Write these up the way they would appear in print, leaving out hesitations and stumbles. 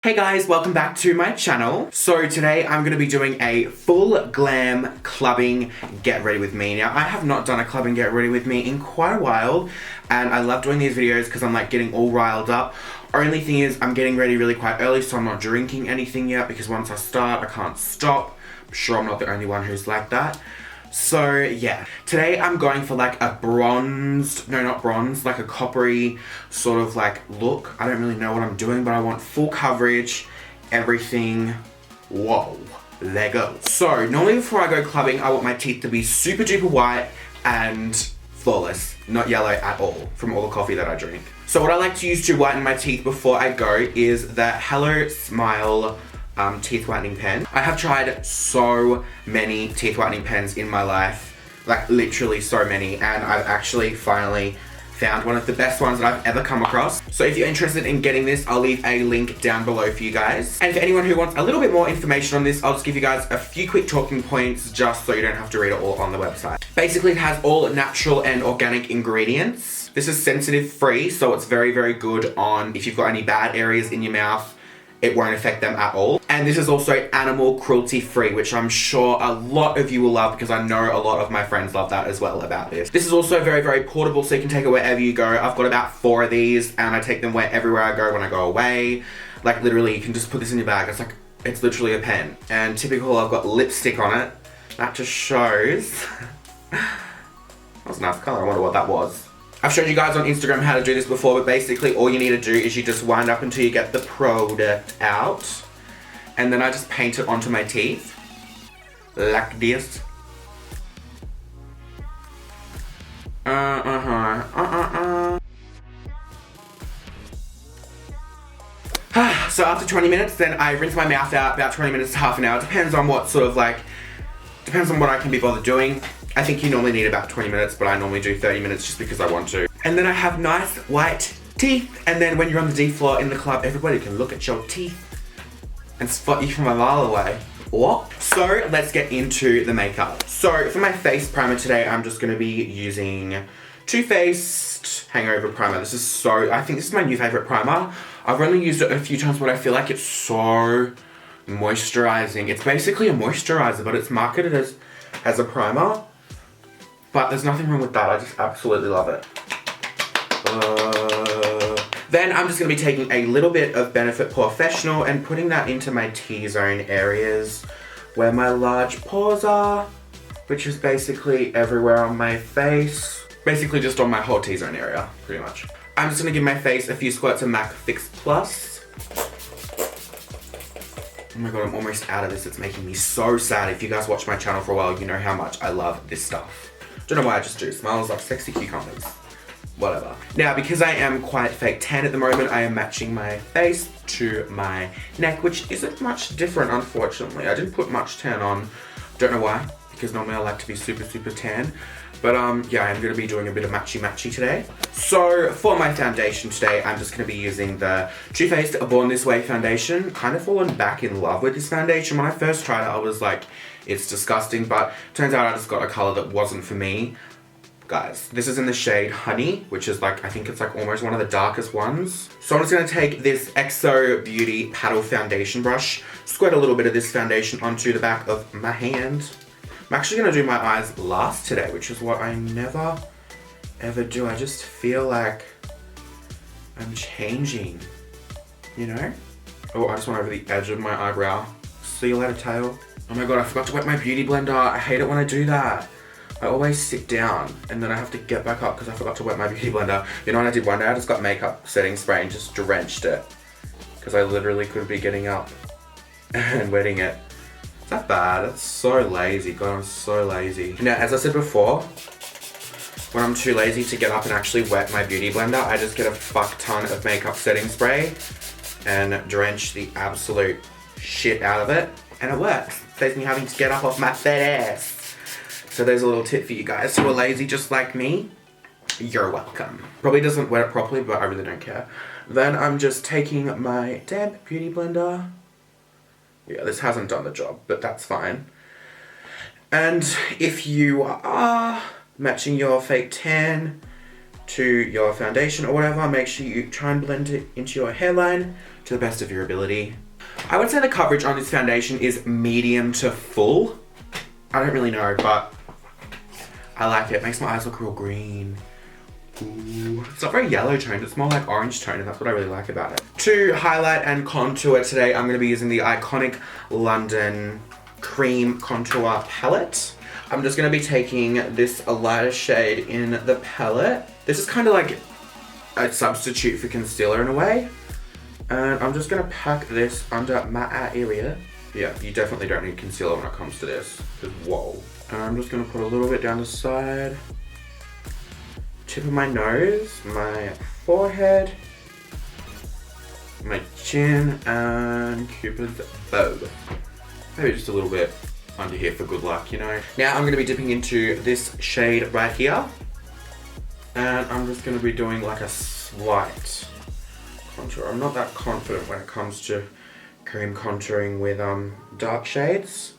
Hey guys, welcome back to my channel. So today I'm going to be doing a full glam clubbing get ready with me. Now I have not done a clubbing get ready with me in quite a while and I love doing these videos because I'm like getting all riled up. Only thing is I'm getting ready really quite early, so I'm not drinking anything yet because once I start I can't stop. I'm sure I'm not the only one who's like that. So yeah, today I'm going for like a bronzed, no not bronze, like a coppery sort of like look. I don't really know what I'm doing, but I want full coverage, everything. Whoa, there goes. So normally before I go clubbing, I want my teeth to be super duper white and flawless, not yellow at all from all the coffee that I drink. So what I like to use to whiten my teeth before I go is the Hello Smile teeth whitening pen. I have tried so many teeth whitening pens in my life, like literally so many, and I've actually finally found one of the best ones that I've ever come across. So if you're interested in getting this, I'll leave a link down below for you guys. And for anyone who wants a little bit more information on this, I'll just give you guys a few quick talking points just so you don't have to read it all on the website. Basically, it has all natural and organic ingredients. This is sensitive free, so it's very, very good on if you've got any bad areas in your mouth. It won't affect them at all. And this is also animal cruelty free, which I'm sure a lot of you will love because I know a lot of my friends love that as well about this. This is also very, very portable, so you can take it wherever you go. I've got about 4 of these and I take them everywhere I go when I go away. Like literally, you can just put this in your bag. It's like, it's literally a pen. And typical, I've got lipstick on it. That just shows. That was a nice color, I wonder what that was. I've showed you guys on Instagram how to do this before, but basically all you need to do is you just wind up until you get the product out. And then I just paint it onto my teeth. Like this. So after 20 minutes, then I rinse my mouth out, about 20 minutes to half an hour. Depends on what sort of like, depends on what I can be bothered doing. I think you normally need about 20 minutes, but I normally do 30 minutes just because I want to. And then I have nice white teeth. And then when you're on the D floor in the club, everybody can look at your teeth and spot you from a mile away. What? So let's get into the makeup. So for my face primer today, I'm just gonna be using Too Faced Hangover Primer. This is so, I think this is my new favorite primer. I've only used it a few times, but I feel like it's so moisturizing. It's basically a moisturizer, but it's marketed as a primer. But there's nothing wrong with that, I just absolutely love it. Then I'm just going to be taking a little bit of Benefit Porefessional and putting that into my T-zone areas where my large pores are, which is basically everywhere on my face. Basically just on my whole T-zone area, pretty much. I'm just going to give my face a few squirts of MAC Fix Plus. Oh my god, I'm almost out of this, it's making me so sad. If you guys watch my channel for a while, you know how much I love this stuff. Don't know why I just do. Smells like sexy cucumbers. Whatever. Now, because I am quite fake tan at the moment, I am matching my face to my neck, which isn't much different, unfortunately. I didn't put much tan on. Don't know why, because normally I like to be super, super tan. But yeah, I'm going to be doing a bit of matchy-matchy today. So, for my foundation today, I'm just going to be using the Too Faced Born This Way foundation. Kind of fallen back in love with this foundation. When I first tried it, I was like, it's disgusting, but turns out I just got a color that wasn't for me. Guys, this is in the shade Honey, which is like, I think it's like almost one of the darkest ones. So I'm just going to take this EXO Beauty Paddle Foundation brush, squirt a little bit of this foundation onto the back of my hand. I'm actually going to do my eyes last today, which is what I never, ever do. I just feel like I'm changing, you know? Oh, I just went over the edge of my eyebrow. See you later, tail. Oh my god, I forgot to wet my beauty blender. I hate it when I do that. I always sit down and then I have to get back up because I forgot to wet my beauty blender. You know what I did one day? I just got makeup setting spray and just drenched it. Because I literally could be getting up and wetting it. Is that bad? That's so lazy. God, I'm so lazy. Now, as I said before, when I'm too lazy to get up and actually wet my beauty blender, I just get a fuck ton of makeup setting spray and drench the absolute shit out of it. And it works. Saves me having to get up off my fat ass. So there's a little tip for you guys who are lazy just like me. You're welcome. Probably doesn't wet it properly, but I really don't care. Then I'm just taking my damp beauty blender. Yeah, this hasn't done the job, but that's fine. And if you are matching your fake tan to your foundation or whatever, make sure you try and blend it into your hairline to the best of your ability. I would say the coverage on this foundation is medium to full. I don't really know, but I like it. It makes my eyes look real green. Ooh. It's not very yellow toned, it's more like orange toned, and that's what I really like about it. To highlight and contour today, I'm going to be using the iconic London Cream Contour Palette. I'm just going to be taking this lighter shade in the palette. This is kind of like a substitute for concealer in a way. And I'm just going to pack this under my eye area. Yeah, you definitely don't need concealer when it comes to this. Because whoa. And I'm just going to put a little bit down the side. Tip of my nose, my forehead, my chin, and Cupid's bow. Maybe just a little bit under here for good luck, you know. Now I'm going to be dipping into this shade right here. And I'm just going to be doing like a slight contour. I'm not that confident when it comes to cream contouring with dark shades.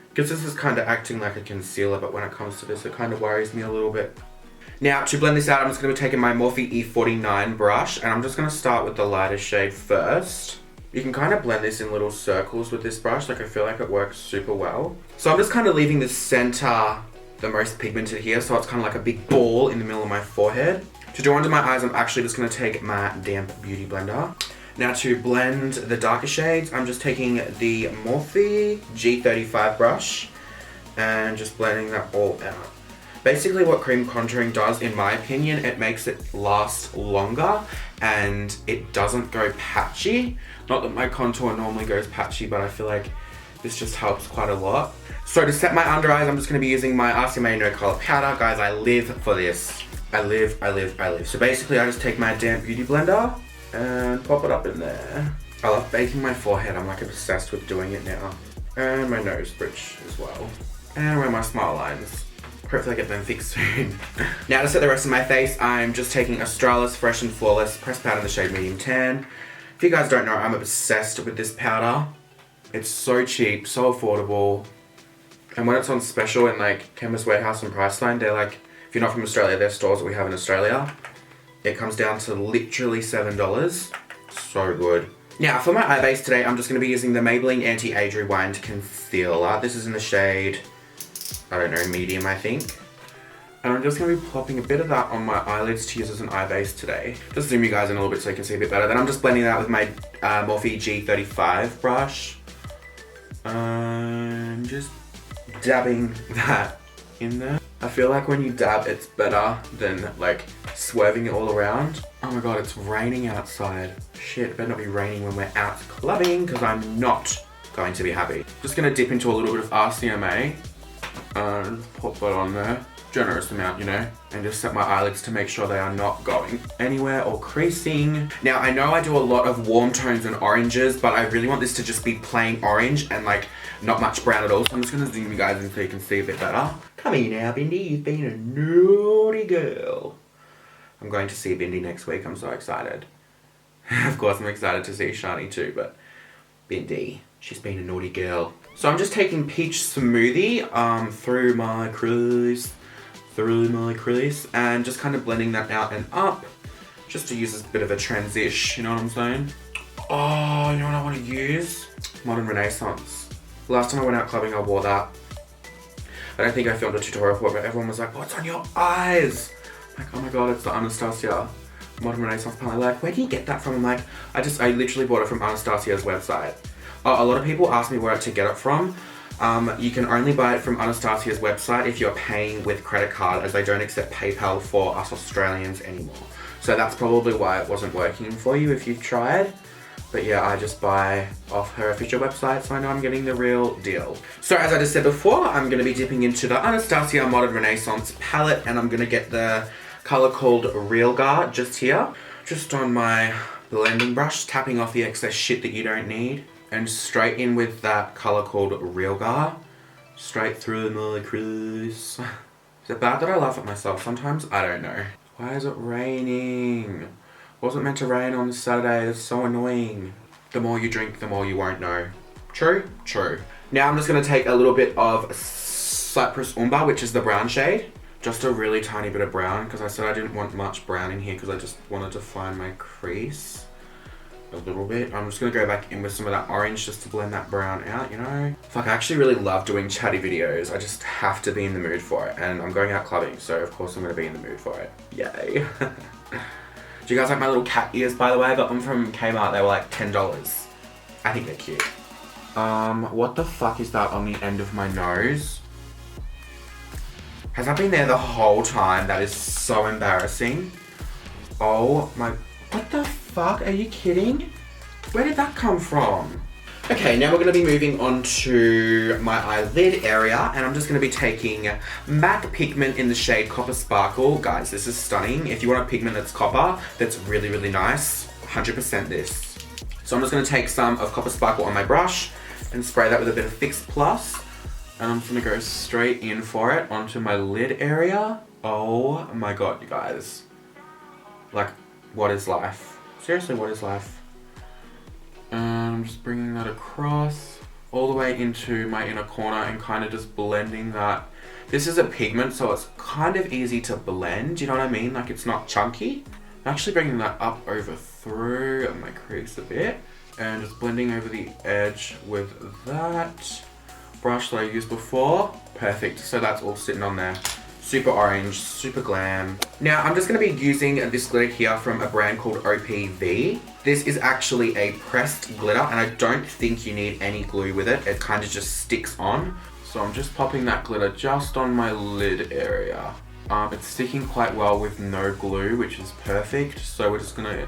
Because this is kind of acting like a concealer, but when it comes to this, it kind of worries me a little bit. Now, to blend this out, I'm just going to be taking my Morphe E49 brush, and I'm just going to start with the lighter shade first. You can kind of blend this in little circles with this brush, like I feel like it works super well. So I'm just kind of leaving the center the most pigmented here, so it's kind of like a big ball in the middle of my forehead. To do under my eyes, I'm actually just going to take my damp beauty blender. Now to blend the darker shades, I'm just taking the Morphe G35 brush and just blending that all out. Basically what cream contouring does, in my opinion, it makes it last longer and it doesn't go patchy. Not that my contour normally goes patchy, but I feel like this just helps quite a lot. So to set my under eyes, I'm just going to be using my RCMA No Color Powder. Guys, I live for this. I live. So basically I just take my damp beauty blender and pop it up in there. I love baking my forehead. I'm like obsessed with doing it now. And my nose bridge as well. And where my smile lines. Hopefully I get them fixed soon. Now to set the rest of my face, I'm just taking Australis Fresh and Flawless Pressed Powder in the shade Medium Tan. If you guys don't know, I'm obsessed with this powder. It's so cheap, so affordable. And when it's on special in like Chemist Warehouse and Priceline, they're like, if you're not from Australia, they're stores that we have in Australia. It comes down to literally $7. So good. Now for my eye base today, I'm just going to be using the Maybelline Anti-Age Rewind Concealer. This is in the shade, I don't know, medium I think. And I'm just going to be plopping a bit of that on my eyelids to use as an eye base today. Just zoom you guys in a little bit so you can see a bit better. Then I'm just blending that with my Morphe G35 brush. And just dabbing that in there. I feel like when you dab, it's better than like swerving it all around. Oh my god, it's raining outside. Shit, it better not be raining when we're out clubbing because I'm not going to be happy. Just going to dip into a little bit of RCMA and pop that on there. Generous amount, you know, and just set my eyelids to make sure they are not going anywhere or creasing. Now, I know I do a lot of warm tones and oranges, but I really want this to just be plain orange and like not much brown at all. So I'm just gonna zoom you guys in so you can see a bit better. Come here now, Bindi, you've been a naughty girl. I'm going to see Bindi next week, I'm so excited. Of course, I'm excited to see Shani too, but Bindi, she's been a naughty girl. So I'm just taking Peach Smoothie through my crease and just kind of blending that out and up just to use as a bit of a transition, you know what I'm saying? Oh, you know what I want to use? Modern Renaissance. Last time I went out clubbing, I wore that. I don't think I filmed a tutorial for it, but everyone was like, what's on your eyes? I'm like, oh my god, it's the Anastasia Modern Renaissance palette. Like, where do you get that from? I'm like, I literally bought it from Anastasia's website. A lot of people ask me where to get it from. You can only buy it from Anastasia's website if you're paying with credit card, as they don't accept PayPal for us Australians anymore. So that's probably why it wasn't working for you if you've tried. But yeah, I just buy off her official website, so I know I'm getting the real deal. So as I just said before, I'm going to be dipping into the Anastasia Modern Renaissance palette, and I'm going to get the colour called Real Gar just here. Just on my blending brush, tapping off the excess shit that you don't need. And straight in with that colour called Real Gar. Straight through my crease. Is it bad that I laugh at myself sometimes? I don't know. Why is it raining? Wasn't meant to rain on Saturday. It's so annoying. The more you drink, the more you won't know. True? True. Now I'm just going to take a little bit of Cypress Umber, which is the brown shade. Just a really tiny bit of brown, because I said I didn't want much brown in here because I just wanted to find my crease. a little bit. I'm just gonna go back in with some of that orange just to blend that brown out, you know? Fuck, I actually really love doing chatty videos. I just have to be in the mood for it. And I'm going out clubbing, so of course I'm gonna be in the mood for it. Yay. Do you guys like my little cat ears, by the way? I got them from Kmart. They were like $10. I think they're cute. What the fuck is that on the end of my nose? Has that been there the whole time? That is so embarrassing. Oh my, what the fuck? Are you kidding? Where did that come from? Okay, now we're gonna be moving on to my eyelid area, and I'm just gonna be taking MAC Pigment in the shade Copper Sparkle. Guys, this is stunning. If you want a pigment that's copper, that's really, really nice, 100% this. So I'm just gonna take some of Copper Sparkle on my brush and spray that with a bit of Fix Plus. And I'm just gonna go straight in for it onto my lid area. Oh my god, you guys. Like, what is life? Seriously, what is life? I'm just bringing that across all the way into my inner corner and kind of just blending that. This is a pigment, so it's kind of easy to blend, you know what I mean? Like, it's not chunky. I'm actually bringing that up over through my crease a bit and just blending over the edge with that brush that I used before. Perfect, so that's all sitting on there. Super orange, super glam. Now I'm just gonna be using this glitter here from a brand called OPV. This is actually a pressed glitter and I don't think you need any glue with it. It kind of just sticks on. So I'm just popping that glitter just on my lid area. It's sticking quite well with no glue, which is perfect. So we're just gonna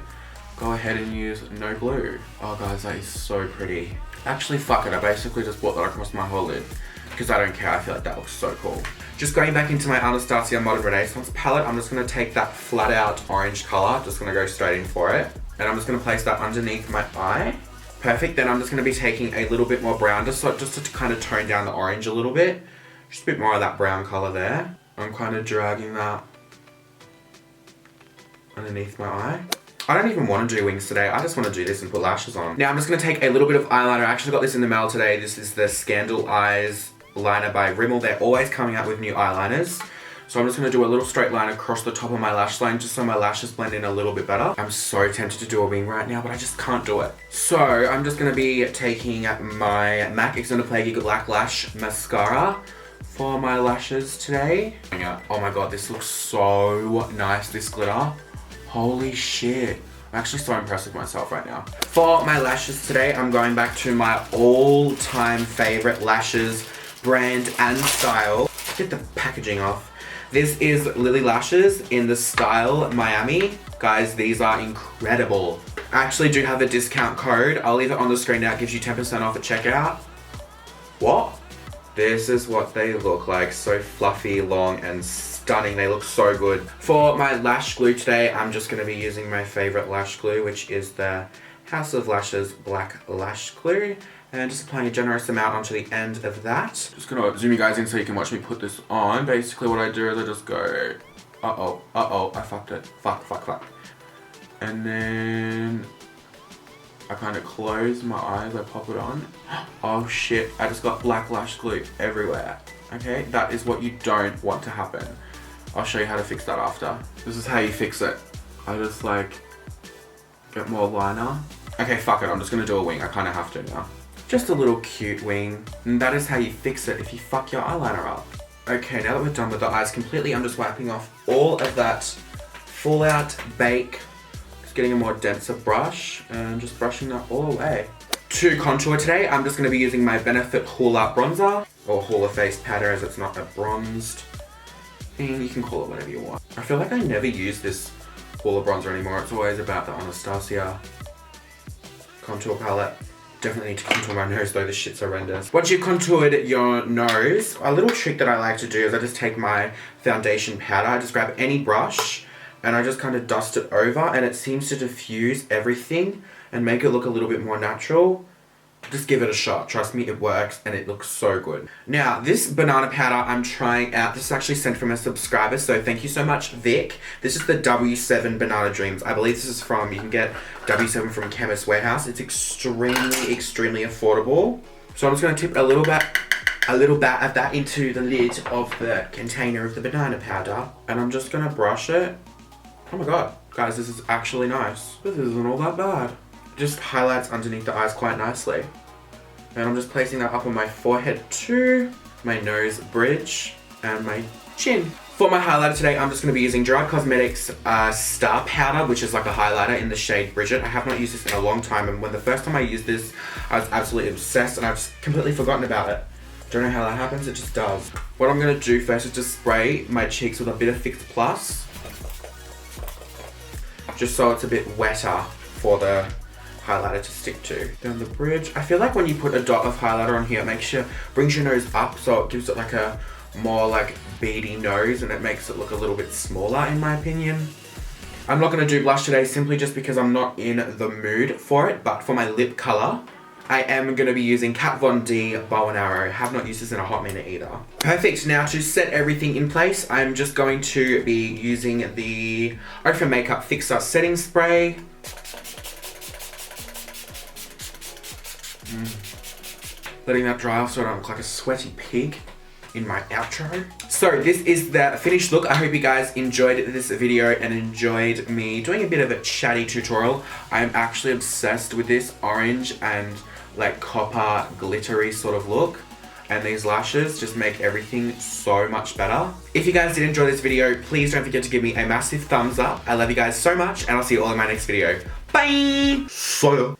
go ahead and use no glue. Oh guys, that is so pretty. Actually, fuck it, I basically just brought that across my whole lid because I don't care, I feel like that looks so cool. Just going back into my Anastasia Modern Renaissance palette, I'm just gonna take that flat out orange color, just gonna go straight in for it. And I'm just gonna place that underneath my eye. Perfect, then I'm just gonna be taking a little bit more brown, just to kind of tone down the orange a little bit. Just a bit more of that brown color there. I'm kind of dragging that underneath my eye. I don't even want to do wings today, I just want to do this and put lashes on. Now I'm just going to take a little bit of eyeliner. I actually got this in the mail today. This is the Scandal Eyes liner by Rimmel. They're always coming out with new eyeliners. So I'm just going to do a little straight line across the top of my lash line just so my lashes blend in a little bit better. I'm so tempted to do a wing right now, but I just can't do it. So I'm just going to be taking my MAC Extended Play Gigiblack Lash Mascara for my lashes today. Oh my god, this looks so nice, this glitter. Holy shit. I'm actually so impressed with myself right now. For my lashes today, I'm going back to my all-time favorite lashes brand and style. Get the packaging off. This is Lily Lashes in the style Miami. Guys, these are incredible. I actually do have a discount code. I'll leave it on the screen now. It gives you 10% off at checkout. What? This is what they look like. So fluffy, long, and stunning. They look so good. For my lash glue today, I'm just going to be using my favorite lash glue, which is the House of Lashes Black Lash Glue. And just applying a generous amount onto the end of that. Just going to zoom you guys in so you can watch me put this on. Basically what I do is I just go, uh-oh, I fucked it. Fuck. And then I kind of close my eyes, I pop it on. Oh shit, I just got black lash glue everywhere. Okay, that is what you don't want to happen. I'll show you how to fix that after. This is how you fix it. I just like, get more liner. Okay, fuck it, I'm just gonna do a wing. I kind of have to now. Just a little cute wing. And that is how you fix it if you fuck your eyeliner up. Okay, now that we're done with the eyes completely, I'm just wiping off all of that fallout bake. Just getting a more denser brush and just brushing that all away. To contour today, I'm just going to be using my Benefit Hoola bronzer, or Hoola face powder as it's not a bronzed thing. You can call it whatever you want. I feel like I never use this Hoola bronzer anymore. It's always about the Anastasia contour palette. Definitely need to contour my nose though, this shit's horrendous. Once you've contoured your nose, a little trick that I like to do is I just take my foundation powder, I just grab any brush and I just kind of dust it over and it seems to diffuse everything and make it look a little bit more natural. Just give it a shot. Trust me, it works and it looks so good. Now, this banana powder I'm trying out. This is actually sent from a subscriber, so thank you so much, Vic. This is the W7 Banana Dreams. I believe this is from, you can get W7 from Chemist Warehouse. It's extremely affordable. So I'm just gonna tip a little bit of that into the lid of the container of the banana powder. And I'm just gonna brush it. Oh my god, guys, this is actually nice. This isn't all that bad. just highlights underneath the eyes quite nicely. And I'm just placing that up on my forehead too, my nose bridge, and my chin. For my highlighter today, I'm just going to be using Gerard Cosmetics Star Powder, which is like a highlighter in the shade Bridgette. I have not used this in a long time, and when the first time I used this, I was absolutely obsessed, and I've just completely forgotten about it. Don't know how that happens, it just does. What I'm going to do first is just spray my cheeks with a bit of Fix Plus, just so it's a bit wetter for the highlighter to stick to. Down the bridge. I feel like when you put a dot of highlighter on here, it makes you, brings your nose up, so it gives it like a more like beady nose, and it makes it look a little bit smaller in my opinion. I'm not going to do blush today simply just because I'm not in the mood for it, but for my lip colour, I am going to be using Kat Von D Bow and Arrow. I have not used this in a hot minute either. Perfect. Now to set everything in place, I'm just going to be using the OFRA Makeup Fixer Setting Spray. Letting that dry off so I don't look like a sweaty pig in my outro. So this is the finished look. I hope you guys enjoyed this video and enjoyed me doing a bit of a chatty tutorial. I'm actually obsessed with this orange and like copper glittery sort of look, and these lashes just make everything so much better. If you guys did enjoy this video, please don't forget to give me a massive thumbs up. I love you guys so much, and I'll see you all in my next video. Bye! See ya.